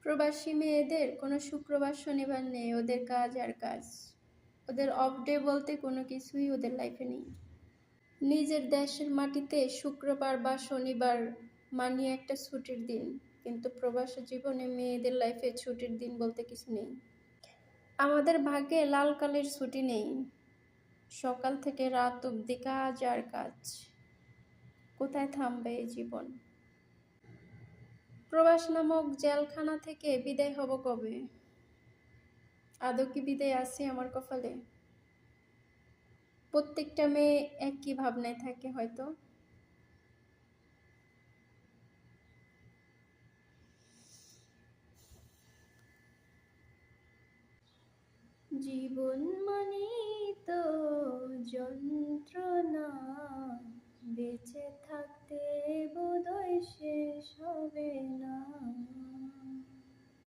প্রবাসী মেয়েদের কোনো শুক্রবার শনিবার নেই, ওদের কাজ আর কাজ। ওদের অফ ডে বলতে কোনো কিছুই ওদের লাইফে নেই। নিজের দেশের মাটিতে শুক্রবার বা শনিবার মানিয়ে একটা ছুটির দিন, কিন্তু প্রবাসী জীবনে মেয়েদের লাইফে ছুটির দিন বলতে কিছু নেই। আমাদের ভাগ্যে লাল কালির ছুটি নেই, সকাল থেকে রাত অবধি কাজ আর কাজ। কোথায় থামবে এই জীবন? প্রবাস নামক জেলখানা থেকে বিদায় হব কবে? আদৌ কি বিদায় আছে আমার কপালে? প্রত্যেকটা মেয়ে একই ভাবনায় থাকে হয়তো। জীবন মানেই তো যন্ত্রণা, বেঁচে থাকতে বোধহয় শেষ হবে না।